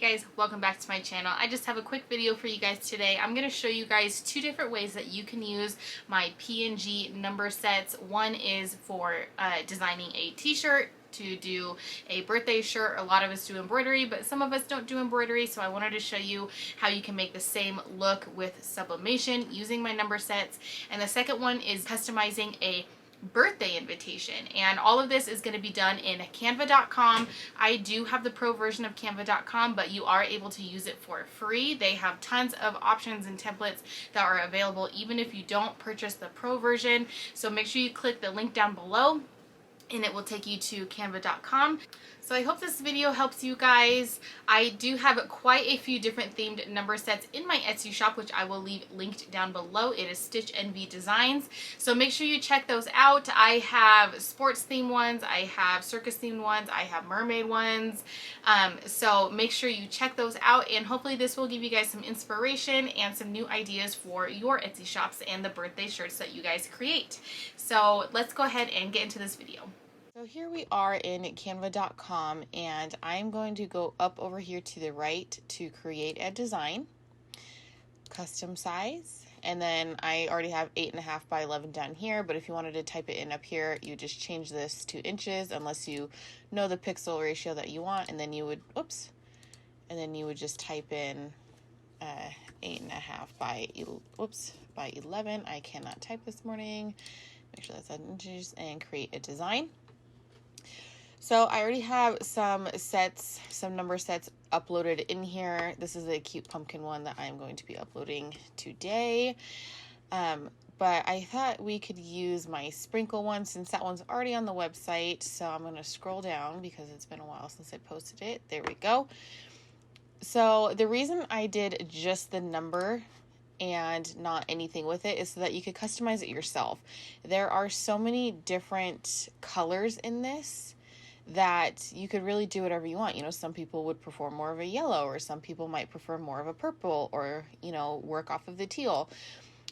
guys, welcome back to my channel. I just have a quick video for you guys today. I'm going to show you guys two different ways that you can use my PNG number sets. One is for designing a t-shirt, to do a birthday shirt. A lot of us do embroidery, but some of us don't do embroidery, so I wanted to show you how you can make the same look with sublimation using my number sets. And the second one is customizing a birthday invitation, and all of this is going to be done in Canva.com. I do have the pro version of Canva.com, but you are able to use it for free. They have tons of options and templates that are available even if you don't purchase the pro version. So make sure you click the link down below and it will take you to Canva.com. So I hope this video helps you guys. I do have quite a few different themed number sets in my Etsy shop, which I will leave linked down below. It is Stitch NV Designs. So make sure you check those out. I have sports themed ones, I have circus themed ones, I have mermaid ones. So make sure you check those out, and hopefully this will give you guys some inspiration and some new ideas for your Etsy shops and the birthday shirts that you guys create. So let's go ahead and get into this video. So here we are in Canva.com, and I'm going to go up over here to the right to create a design, custom size, and then I already have 8.5 by 11 down here, but if you wanted to type it in up here, you just change this to inches unless you know the pixel ratio that you want, and then you would, and then you would just type in 8.5 by, by 11. I cannot type this morning. Make sure that's at inches and create a design. So I already have some sets, some number sets uploaded in here. This is a cute pumpkin one that I'm going to be uploading today. But I thought we could use my sprinkle one since that one's already on the website. So I'm going to scroll down because it's been a while since I posted it. There we go. So the reason I did just the number and not anything with it is so that you could customize it yourself. There are so many different colors in this that you could really do whatever you want. You know, some people would prefer more of a yellow, or some people might prefer more of a purple, or, you know, work off of the teal.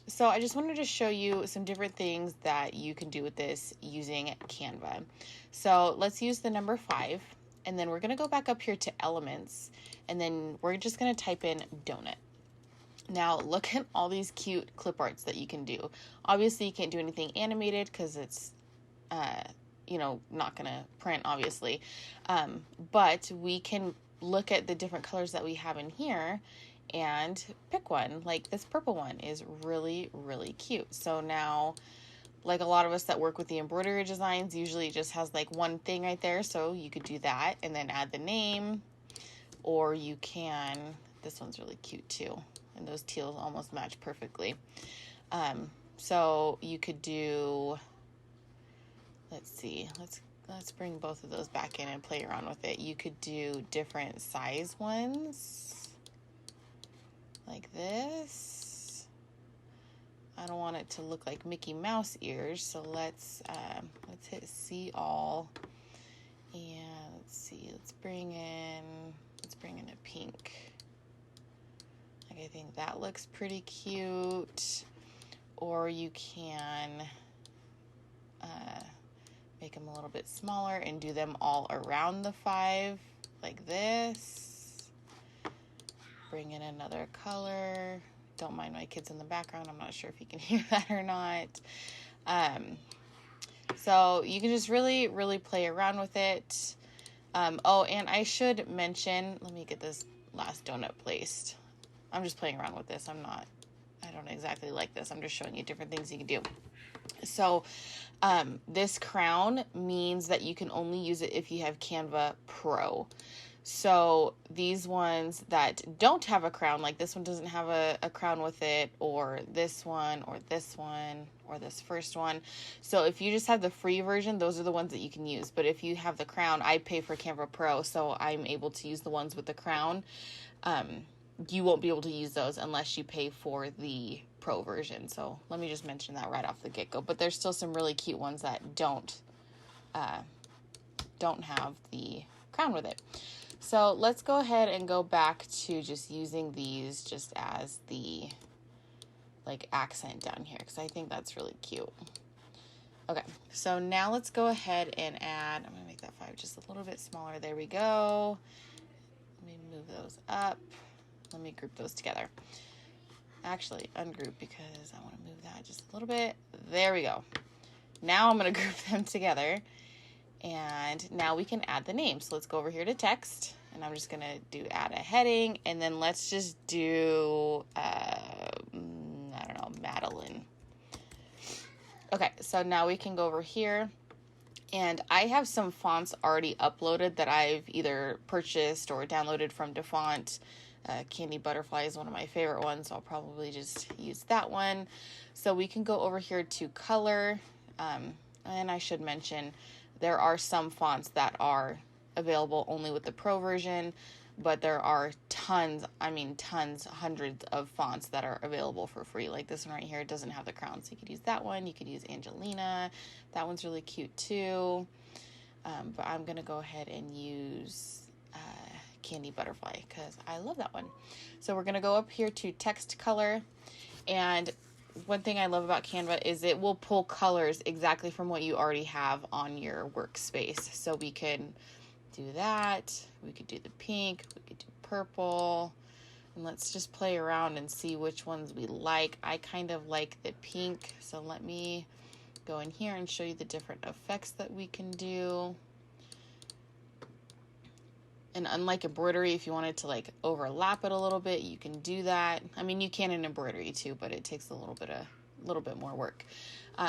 So I just wanted to show you some different things that you can do with this using Canva. So let's use the number 5, and then we're going to go back up here to elements, and then we're just going to type in donut. Now look at all these cute clip arts that you can do. Obviously you can't do anything animated because it's you know, not gonna print, obviously, but we can look at the different colors that we have in here and pick one. Like this purple one is really cute. So now, like a lot of us that work with the embroidery designs, usually it just has like one thing right there, so you could do that and then add the name, or you can, this one's really cute too, and those teals almost match perfectly. So you could do, let's see, let's bring both of those back in and play around with it. You could do different size ones like this. I don't want it to look like Mickey Mouse ears, so let's hit see all, and let's see, let's bring in a pink. Like, I think that looks pretty cute. Or you can make them a little bit smaller and do them all around the 5 like this. Bring in another color. Don't mind my kids in the background. I'm not sure if you can hear that or not. So you can just really play around with it. Oh, and I should mention, let me get this last donut placed. I'm just playing around with this. I don't exactly like this. I'm just showing you different things you can do. So this crown means that you can only use it if you have Canva Pro. So these ones that don't have a crown, like this one doesn't have a crown with it, or this one, or this one, or this first one. So if you just have the free version, those are the ones that you can use. But if you have the crown, I pay for Canva Pro, so I'm able to use the ones with the crown. You won't be able to use those unless you pay for the pro version. So let me just mention that right off the get-go. But there's still some really cute ones that don't have the crown with it. So let's go ahead and go back to just using these just as the like accent down here, because I think that's really cute. Okay, so now let's go ahead and add, I'm gonna make that 5 just a little bit smaller. There we go. Let me move those up. Let me group those together. Actually, ungroup because I want to move that just a little bit. There we go. Now I'm going to group them together. And now we can add the name. So let's go over here to text. And I'm just going to do add a heading. And then let's just do, I don't know, Madeline. Okay, so now we can go over here. And I have some fonts already uploaded that I've either purchased or downloaded from DaFont. Candy Butterfly is one of my favorite ones, so I'll probably just use that one. So we can go over here to color. And I should mention, there are some fonts that are available only with the Pro version, but there are tons, hundreds of fonts that are available for free. Like this one right here, it doesn't have the crown, so you could use that one. You could use Angelina. That one's really cute too. But I'm going to go ahead and use Candy Butterfly because I love that one. So we're going to go up here to text color. And one thing I love about Canva is it will pull colors exactly from what you already have on your workspace. So we can do that. We could do the pink. We could do purple. And let's just play around and see which ones we like. I kind of like the pink. So let me go in here and show you the different effects that we can do. And unlike embroidery, if you wanted to like overlap it a little bit, you can do that. I mean, you can in embroidery too, but it takes a little bit more work.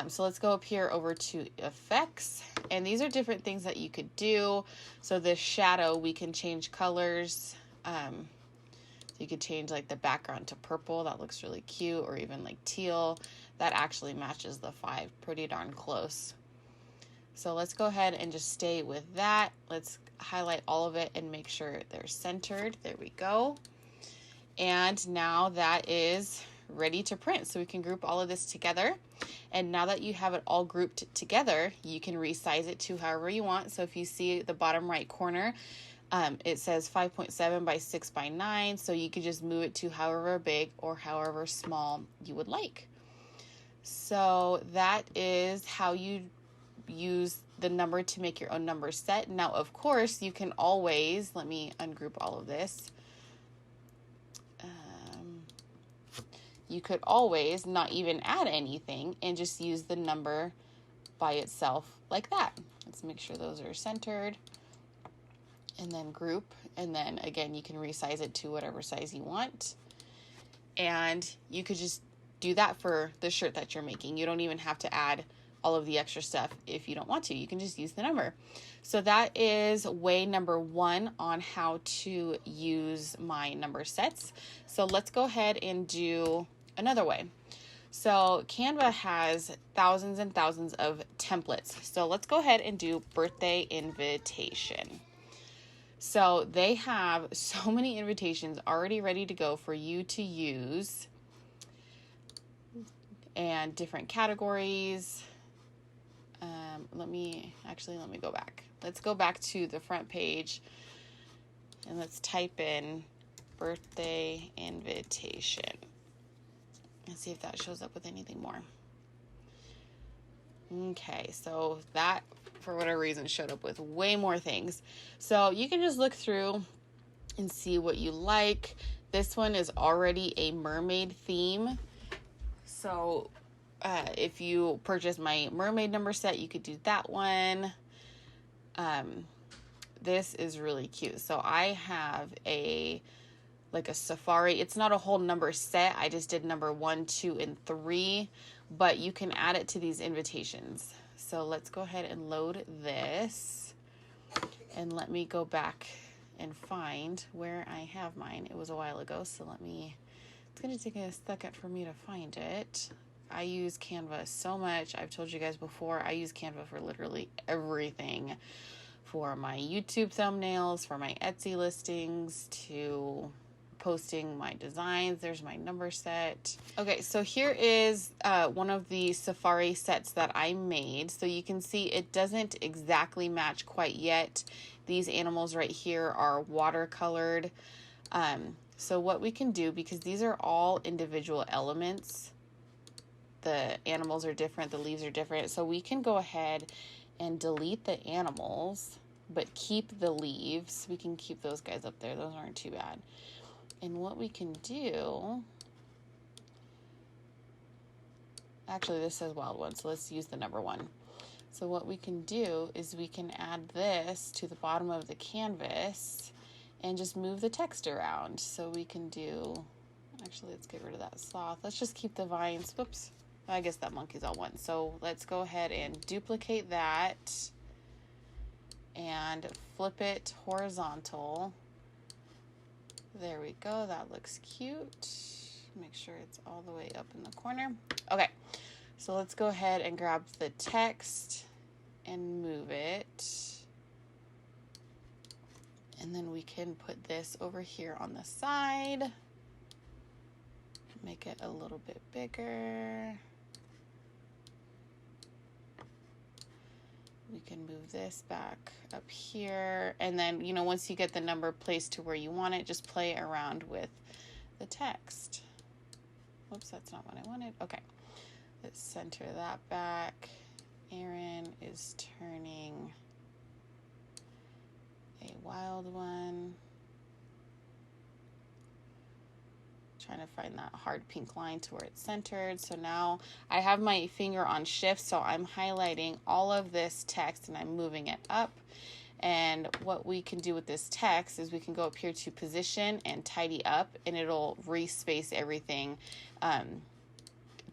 So let's go up here over to effects, and these are different things that you could do. So this shadow, we can change colors. So you could change like the background to purple. That looks really cute, or even like teal. That actually matches the 5 pretty darn close. So let's go ahead and just stay with that. Let's highlight all of it and make sure they're centered. There we go. And now that is ready to print. So we can group all of this together. And now that you have it all grouped together, you can resize it to however you want. So if you see the bottom right corner, it says 5.7 by 6 by 9. So you could just move it to however big or however small you would like. So that is how you use the number to make your own number set. Now, of course, you can always, let me ungroup all of this. You could always not even add anything and just use the number by itself like that. Let's make sure those are centered and then group. And then again, you can resize it to whatever size you want. And you could just do that for the shirt that you're making. You don't even have to add all of the extra stuff if you don't want to. You can just use the number. So that is way number 1 on how to use my number sets. So let's go ahead and do another way. So Canva has thousands and thousands of templates. So let's go ahead and do birthday invitation. So they have so many invitations already ready to go for you to use, and different categories. Let me go back. Let's go back to the front page and let's type in birthday invitation and see if that shows up with anything more. Okay, so that, for whatever reason, showed up with way more things. So you can just look through and see what you like. This one is already a mermaid theme. So if you purchase my mermaid number set, you could do that one. This is really cute. So I have a safari. It's not a whole number set. I just did number 1, 2, and 3, but you can add it to these invitations. So let's go ahead and load this, and let me go back and find where I have mine. It was a while ago, so it's going to take a second for me to find it. I use Canva so much. I've told you guys before, I use Canva for literally everything. For my YouTube thumbnails, for my Etsy listings, to posting my designs. There's my number set. Okay, so here is one of the safari sets that I made. So you can see it doesn't exactly match quite yet. These animals right here are watercolored. So what we can do, because these are all individual elements, the animals are different, the leaves are different, so we can go ahead and delete the animals but keep the leaves. We can keep those guys up there. Those aren't too bad. And what we can do, actually this says wild one, so let's use the number 1. So what we can do is we can add this to the bottom of the canvas and just move the text around. So we can do, actually let's get rid of that sloth. Let's just keep the vines. Whoops. I guess that monkey's all one. So let's go ahead and duplicate that and flip it horizontal. There we go. That looks cute. Make sure it's all the way up in the corner. Okay. So let's go ahead and grab the text and move it. And then we can put this over here on the side. Make it a little bit bigger. We can move this back up here. And then, you know, once you get the number placed to where you want it, just play around with the text. Whoops, that's not what I wanted. Okay. Let's center that back. Aaron is turning a wild one. Trying to find that hard pink line to where it's centered. So now I have my finger on shift, so I'm highlighting all of this text and I'm moving it up. And what we can do with this text is we can go up here to position and tidy up, and it'll respace everything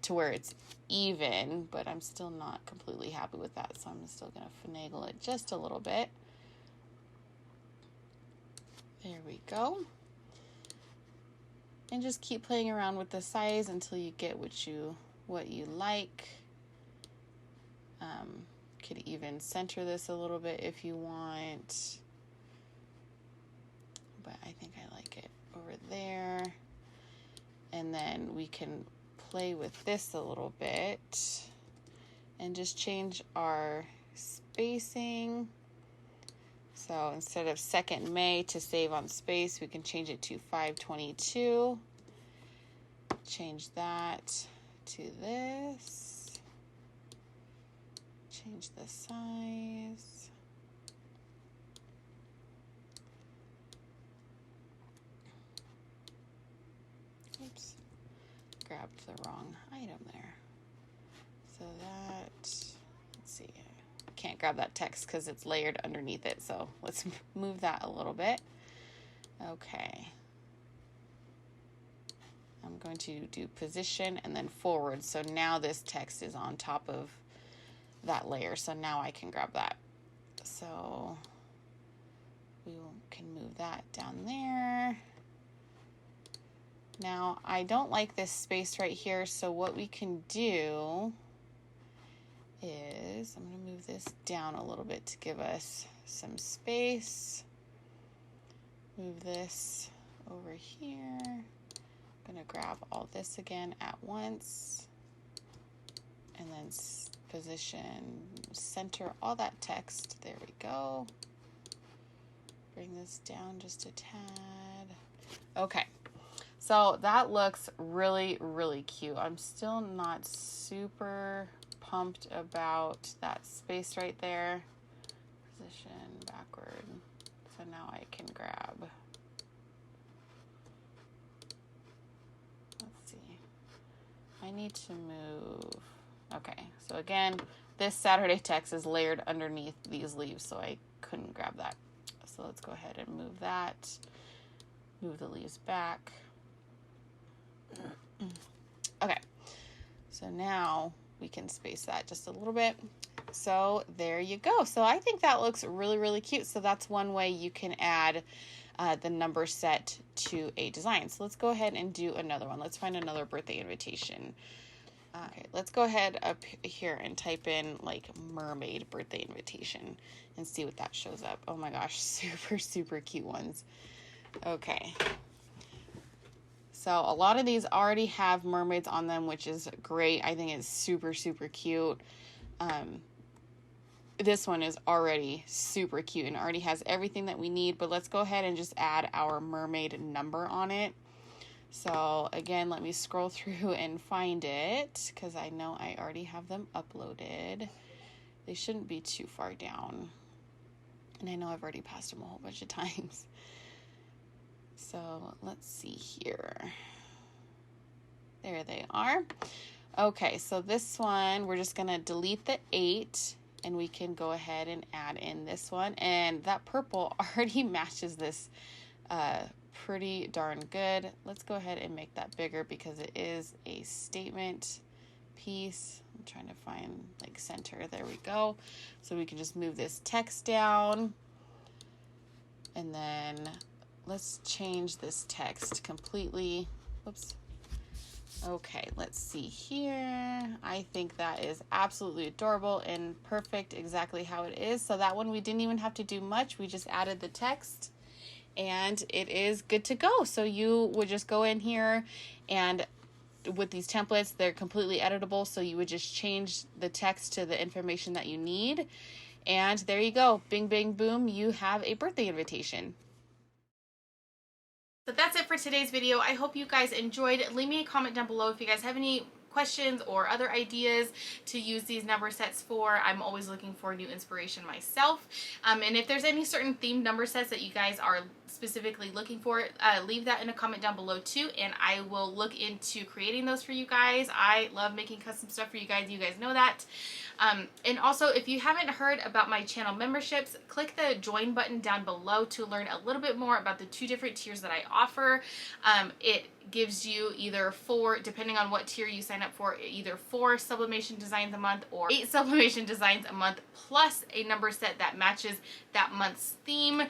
to where it's even, but I'm still not completely happy with that, so I'm still going to finagle it just a little bit. There we go. And just keep playing around with the size until you get what you like. Could even center this a little bit if you want, but I think I like it over there. And then we can play with this a little bit and just change our spacing. So instead of 2nd May to save on space, we can change it to 5/22. Change that to this. Change the size. Oops, grabbed the wrong item there. So that, let's see, I can't grab that text because it's layered underneath it. So let's move that a little bit. Okay. I'm going to do position and then forward. So now this text is on top of that layer. So now I can grab that. So we can move that down there. Now I don't like this space right here. So what we can do is I'm going to move this down a little bit to give us some space. Move this over here. I'm going to grab all this again at once and then position, center all that text. There we go. Bring this down just a tad. Okay, so that looks really, really cute. I'm still not super pumped about that space right there. Position backward. So now I can grab. Let's see. I need to move. Okay, so again, this Saturday text is layered underneath these leaves, so I couldn't grab that. So let's go ahead and move that. Move the leaves back. Okay, so now we can space that just a little bit. So there you go. So I think that looks really, really cute. So that's one way you can add the number set to a design. So let's go ahead and do another one. Let's find another birthday invitation. Okay, let's go ahead up here and type in like mermaid birthday invitation and see what that shows up. Oh my gosh, super, super cute ones. Okay. So a lot of these already have mermaids on them, which is great. I think it's super, super cute. This one is already super cute and already has everything that we need, but let's go ahead and just add our mermaid number on it. So again, let me scroll through and find it because I know I already have them uploaded. They shouldn't be too far down. And I know I've already passed them a whole bunch of times. So let's see here. There they are. Okay, so this one, we're just gonna delete the 8 and we can go ahead and add in this one. And that purple already matches this pretty darn good. Let's go ahead and make that bigger because it is a statement piece. I'm trying to find like center. There we go. So we can just move this text down. And then let's change this text completely. Oops. Okay, let's see here. I think that is absolutely adorable and perfect exactly how it is. So that one we didn't even have to do much. We just added the text and it is good to go. So you would just go in here, and with these templates, they're completely editable. So you would just change the text to the information that you need. And there you go. Bing, bang, boom. You have a birthday invitation. So that's it for today's video. I hope you guys enjoyed. Leave me a comment down below if you guys have any questions or other ideas to use these number sets for. I'm always looking for new inspiration myself. And if there's any certain themed number sets that you guys are specifically looking for, leave that in a comment down below too, and I will look into creating those for you guys. I love making custom stuff for you guys. You guys know that. And also, if you haven't heard about my channel memberships, click the join button down below to learn a little bit more about the 2 different tiers that I offer. It gives you either 4, depending on what tier you sign up for, either 4 sublimation designs a month or 8 sublimation designs a month, plus a number set that matches that month's theme.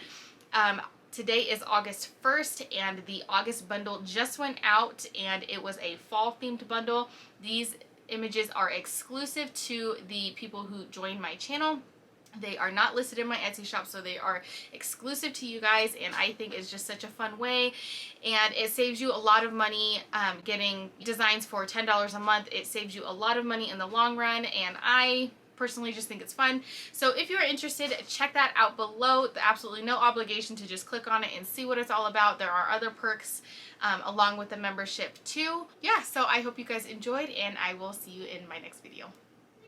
Today is August 1st, and the August bundle just went out, and it was a fall themed bundle. These images are exclusive to the people who join my channel. They are not listed in my Etsy shop, so they are exclusive to you guys, and I think it's just such a fun way, and it saves you a lot of money. Getting designs for $10 a month, it saves you a lot of money in the long run, and I personally just think it's fun. So if you're interested, check that out below. Absolutely no obligation to just click on it and see what it's all about. There are other perks along with the membership too. Yeah, so I hope you guys enjoyed, and I will see you in my next video.